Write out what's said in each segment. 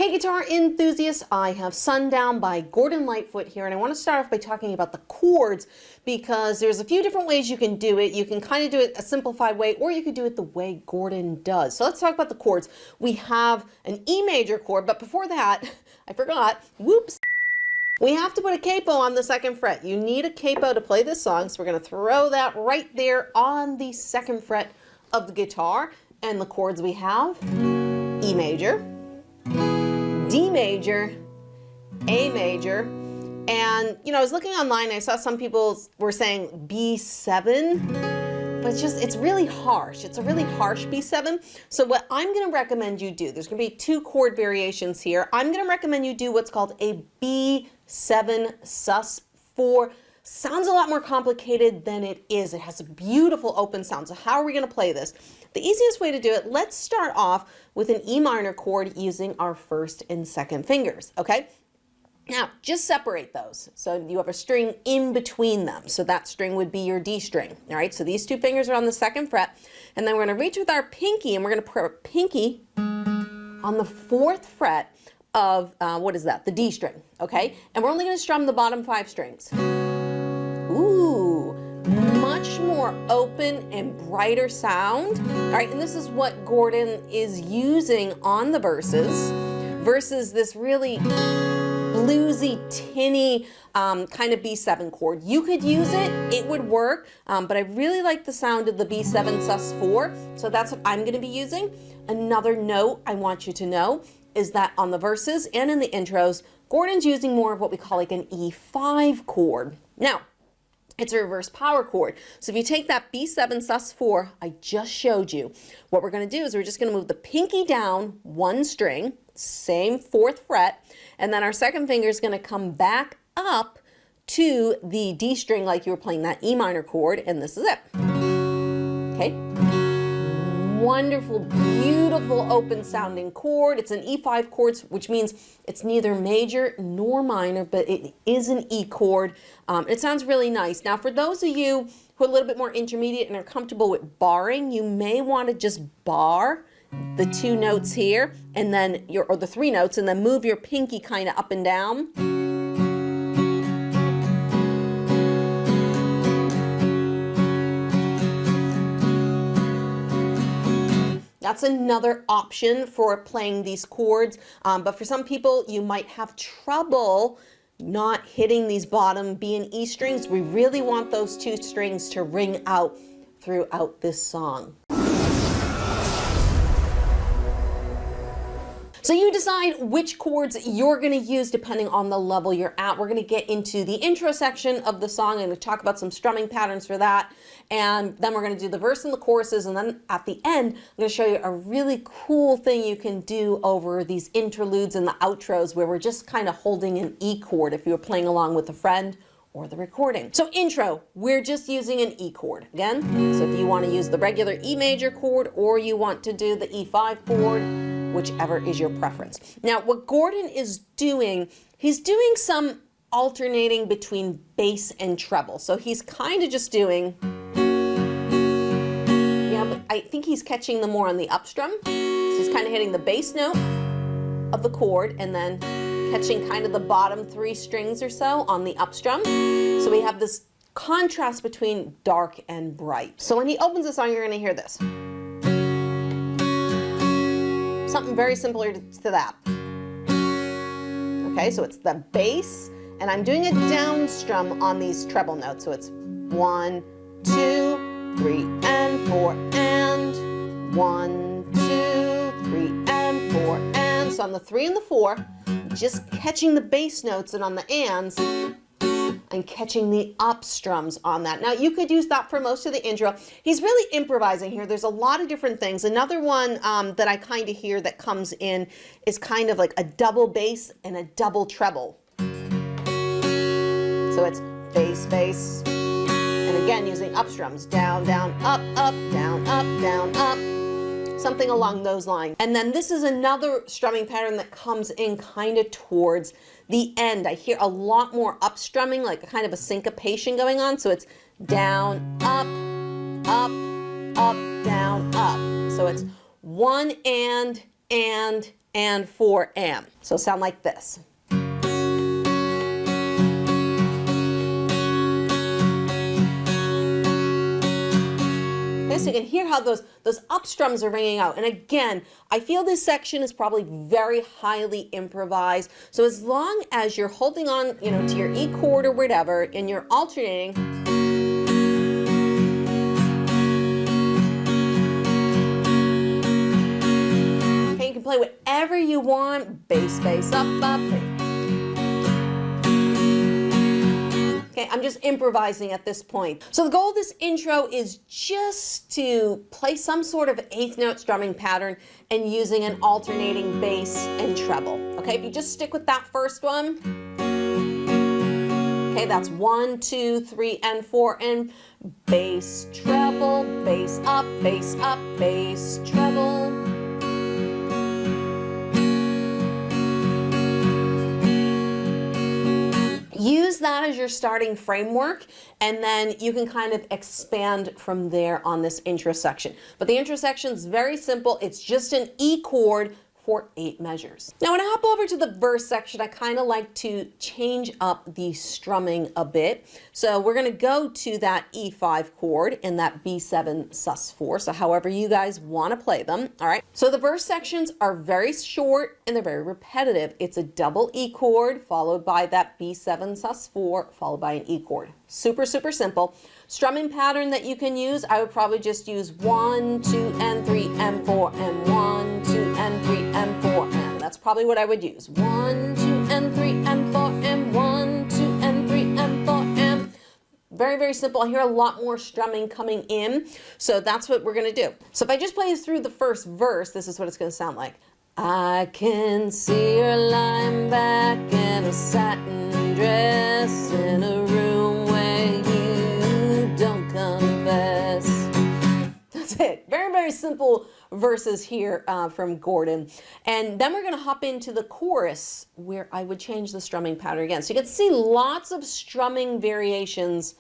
Hey guitar enthusiasts, I have Sundown by Gordon Lightfoot here, and I want to start off by talking about the chords because there's a few different ways you can do it. You can kind of do it a simplified way, or you could do it the way Gordon does. So let's talk about the chords. We have an E major chord, but before that, I forgot, whoops. We have to put a capo on the second fret. You need a capo to play this song, so we're going to throw that right there on the second fret of the guitar. And the chords we have, E major, D major, A major, and I was looking online, I saw some people were saying B7, but it's really harsh. It's a really harsh B7. So what I'm going to recommend you do, there's going to be two chord variations here. I'm going to recommend you do what's called a B7 sus4. Sounds a lot more complicated than it is. It has a beautiful open sound. So how are we going to play this? The easiest way to do it, let's start off with an E minor chord using our first and second fingers, okay? Now, just separate those. So you have a string in between them. So that string would be your D string, all right? So these two fingers are on the second fret, and then we're going to reach with our pinky, and we're going to put our pinky on the fourth fret of, what is that? The D string, okay? And we're only going to strum the bottom 5 strings. Ooh, much more open and brighter sound. All right, and this is what Gordon is using on the versus this really bluesy, tinny kind of B7 chord. You could use it, it would work, but I really like the sound of the B7 sus4, so that's what I'm going to be using. Another note I want you to know is that on the verses and in the intros, Gordon's using more of what we call like an E5 chord. Now, it's a reverse power chord. So if you take that B7 sus4 I just showed you, what we're going to do is we're just going to move the pinky down 1 string, same 4th fret, and then our second finger is going to come back up to the D string like you were playing that E minor chord, and this is it. Okay? Wonderful, beautiful open sounding chord. It's an E5 chord, which means it's neither major nor minor, but it is an E chord. It sounds really nice. Now, for those of you who are a little bit more intermediate and are comfortable with barring, you may want to just bar the 2 notes here, and then or the 3 notes, and then move your pinky kind of up and down. That's another option for playing these chords, but for some people you might have trouble not hitting these bottom B and E strings. We really want those 2 strings to ring out throughout this song. So you decide which chords you're going to use depending on the level you're at. We're going to get into the intro section of the song and talk about some strumming patterns for that. And then we're going to do the verse and the choruses. And then at the end, I'm going to show you a really cool thing you can do over these interludes and the outros where we're just kind of holding an E chord if you were playing along with a friend or the recording. So intro, we're just using an E chord again. So if you want to use the regular E major chord or you want to do the E5 chord, whichever is your preference. Now, what Gordon is doing, he's doing some alternating between bass and treble. So he's kind of just doing, but I think he's catching them more on the upstrum. So he's kind of hitting the bass note of the chord and then catching kind of the bottom 3 strings or so on the upstrum. So we have this contrast between dark and bright. So when he opens the song, you're going to hear this. Something very similar to that. Okay, so it's the bass, and I'm doing a down strum on these treble notes. So it's 1, 2, 3, and 4, and 1, 2, 3, and 4, and. So on the 3 and the 4, just catching the bass notes, and on the ands, and catching the up strums on that. Now you could use that for most of the intro. He's really improvising here. There's a lot of different things. Another one that I kind of hear that comes in is kind of like a double bass and a double treble. So it's bass, bass, and again using up strums, down, down, up, down, up, something along those lines. And then this is another strumming pattern that comes in kind of towards the end. I hear a lot more up strumming, like a kind of a syncopation going on. So it's down, up, down, up. So it's 1 and, and 4M. So sound like this. So you can hear how those up strums are ringing out. And again, I feel this section is probably very highly improvised. So as long as you're holding on, you know, to your E chord or whatever, and you're alternating, okay, you can play whatever you want. Bass, bass, up, up. Okay, I'm just improvising at this point. So the goal of this intro is just to play some sort of eighth note strumming pattern and using an alternating bass and treble. Okay, if you just stick with that first one. Okay, that's 1, 2, 3, and 4, and bass, treble, bass, up, bass, treble. Use that as your starting framework, and then you can kind of expand from there on this intro section. But the intro section is very simple. It's just an E chord for 8 measures. Now when I hop over to the verse section, I kind of like to change up the strumming a bit. So we're going to go to that E5 chord and that B7 sus4. So however you guys want to play them. All right. So the verse sections are very short and they're very repetitive. It's a double E chord followed by that B7 sus4 followed by an E chord. Super, super simple. Strumming pattern that you can use, I would probably just use 1, 2, and 3, and 4, and 1, 2, and 3, and 4, and that's probably what I would use. 1, 2, and 3, and 4, and 1, 2, and 3, and 4, and very, very simple. I hear a lot more strumming coming in, so that's what we're gonna do. So if I just play through the first verse, this is what it's gonna sound like. I can see her lying back in a satin dress in a room where you don't confess. That's it. Very, very simple verses here from Gordon. And then we're going to hop into the chorus where I would change the strumming pattern again. So you can see lots of strumming variations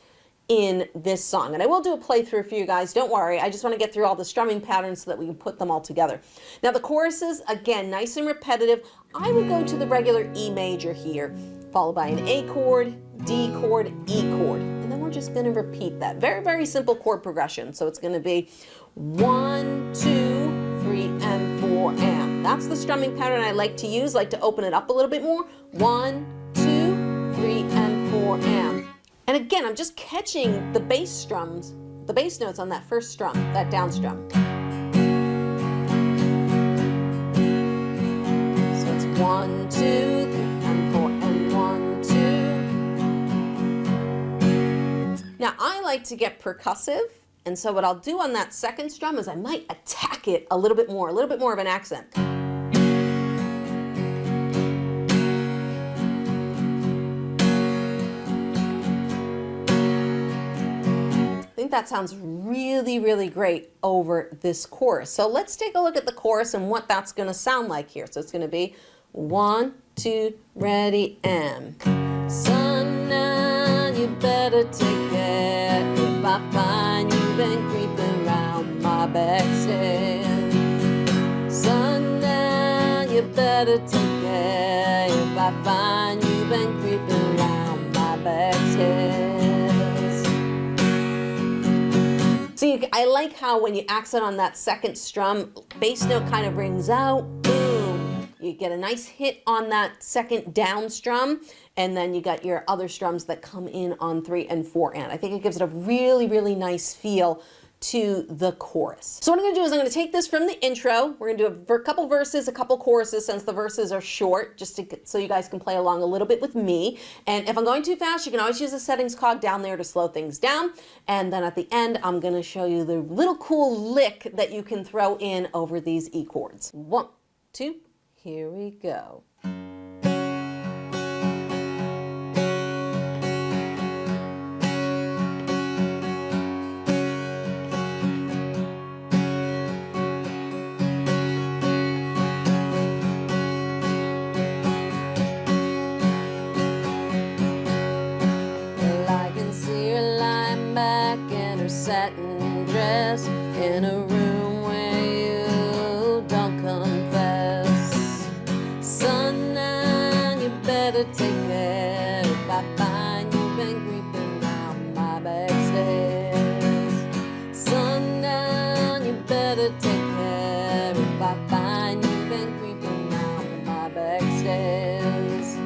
in this song. And I will do a playthrough for you guys. Don't worry. I just want to get through all the strumming patterns so that we can put them all together. Now the choruses, again, nice and repetitive. I would go to the regular E major here, followed by an A chord, D chord, E chord. And then we're just going to repeat that. Very, very simple chord progression. So it's going to be 1, 2, 3, and 4, and. That's the strumming pattern I like to use, like to open it up a little bit more. 1, 2, 3, and 4, and. And again, I'm just catching the bass strums, the bass notes on that first strum, that down strum. So it's 1, 2, 3, and 4, and 1, 2. Now I like to get percussive, and so what I'll do on that second strum is I might attack it a little bit more of an accent. I think that sounds really, really great over this chorus. So let's take a look at the chorus and what that's going to sound like here. So it's going to be 1, 2, ready, and. Sundown, you better take care if I find you been creeping around my backstairs. Sundown, you better take care if I find you been creeping around my backstairs. So I like how when you accent on that second strum, bass note kind of rings out, boom. You get a nice hit on that second down strum, and then you got your other strums that come in on 3 and 4 and. I think it gives it a really, really nice feel to the chorus. So what I'm going to do is I'm going to take this from the intro. We're going to do a couple verses, a couple choruses, since the verses are short, just so you guys can play along a little bit with me. And if I'm going too fast, you can always use the settings cog down there to slow things down. And then at the end, I'm going to show you the little cool lick that you can throw in over these E chords. 1, 2, here we go. Satin dress in a room where you don't confess. better take care if I find you've been creeping down my back stairs. Sundown, you better take care if I find you've been creeping down my back stairs.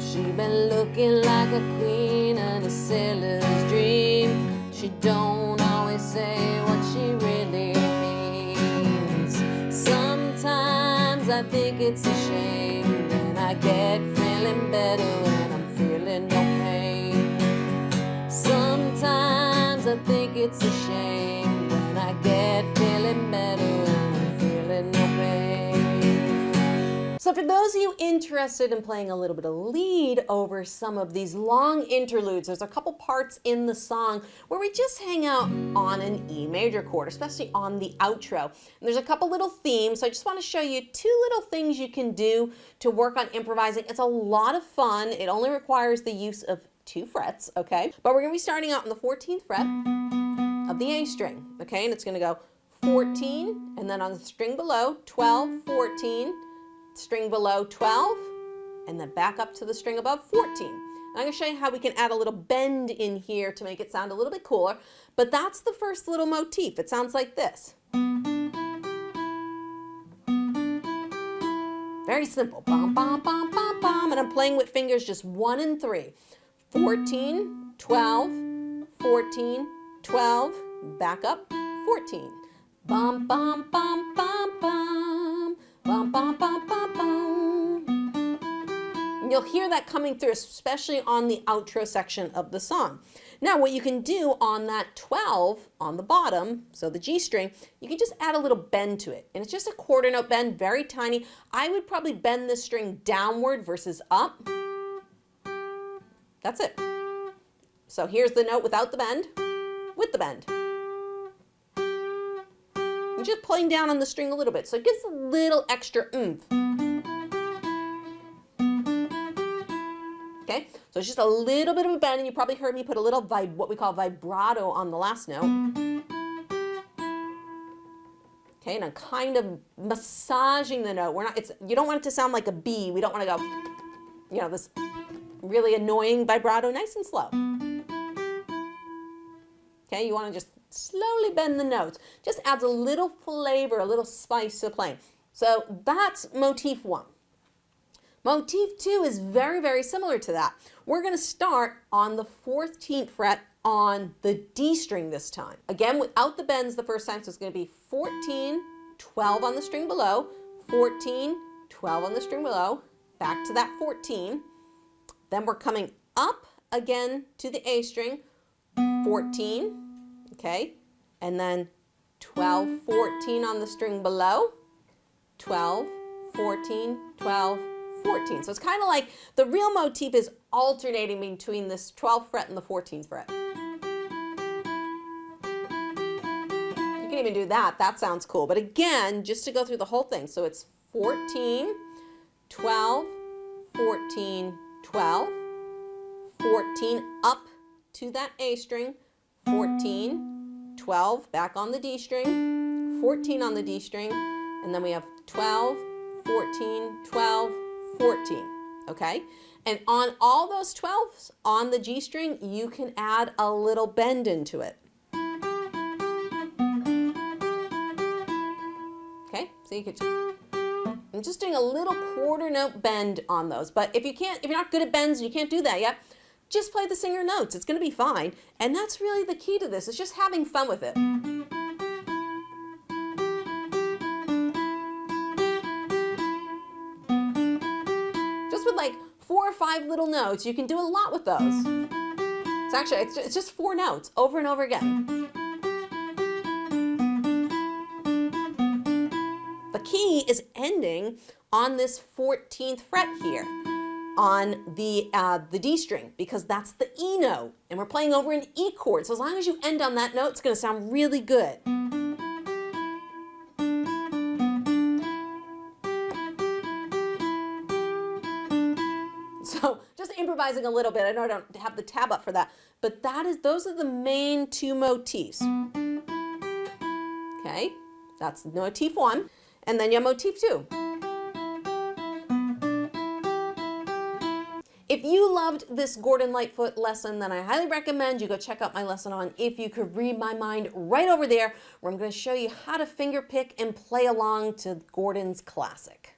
She been looking like a queen in a sailor's dream. She don't always say what she really means. Sometimes I think it's a shame, then I get feeling better when I'm feeling no pain. Sometimes I think it's a shame, when I get feeling better when I'm feeling no pain. So for those of you interested in playing a little bit of lead over some of these long interludes, there's a couple parts in the song where we just hang out on an E major chord, especially on the outro. And there's a couple little themes, so I just want to show you two little things you can do to work on improvising. It's a lot of fun. It only requires the use of 2 frets, okay? But we're going to be starting out on the 14th fret of the A string, okay? And it's going to go 14, and then on the string below, 12, 14, string below 12, and then back up to the string above 14. And I'm going to show you how we can add a little bend in here to make it sound a little bit cooler, but that's the first little motif. It sounds like this. Very simple. Bum, bum, bum, bum, bum, and I'm playing with fingers just 1 and 3. 14, 12, 14, 12, back up, 14. Bum, bum, bum, bum, bum. Bum, bum, bum, bum, bum. And you'll hear that coming through, especially on the outro section of the song. Now, what you can do on that 12 on the bottom, so the G string, you can just add a little bend to it. And it's just a quarter note bend, very tiny. I would probably bend this string downward versus up. That's it. So here's the note without the bend, with the bend. Just pulling down on the string a little bit, so it gives a little extra oomph. Okay, so it's just a little bit of a bend, and you probably heard me put a little what we call vibrato on the last note. Okay, and I'm kind of massaging the note. You don't want it to sound like a B. We don't want to go, you know, this really annoying vibrato, nice and slow. Okay, you want to just slowly bend the notes. Just adds a little flavor, a little spice to playing. So that's motif 1. Motif 2 is very, very similar to that. We're going to start on the 14th fret on the D string this time. Again, without the bends the first time, so it's going to be 14, 12 on the string below, 14, 12 on the string below, back to that 14. Then we're coming up again to the A string, 14, okay, and then 12, 14 on the string below, 12, 14, 12, 14. So it's kind of like the real motif is alternating between this 12th fret and the 14th fret. You can even do that. That sounds cool. But again, just to go through the whole thing. So it's 14, 12, 14, 12, 14 up to that A string, 14, 12 back on the D string, 14 on the D string, and then we have 12, 14, 12, 14, okay? And on all those 12s on the G string, you can add a little bend into it. Okay, so you could, I'm just doing a little quarter note bend on those, but if you're not good at bends and you can't do that yet, just play the singer notes. It's going to be fine. And that's really the key to this. It's just having fun with it. Just with like 4 or 5 little notes, you can do a lot with those. It's just 4 notes over and over again. The key is ending on this 14th fret here, on the D string, because that's the E note, and we're playing over an E chord. So as long as you end on that note, it's going to sound really good. So just improvising a little bit. I know I don't have the tab up for that, but those are the main 2 motifs. Okay, that's motif 1, and then you have motif 2. If you loved this Gordon Lightfoot lesson, then I highly recommend you go check out my lesson on If You Could Read My Mind right over there, where I'm going to show you how to finger pick and play along to Gordon's classic.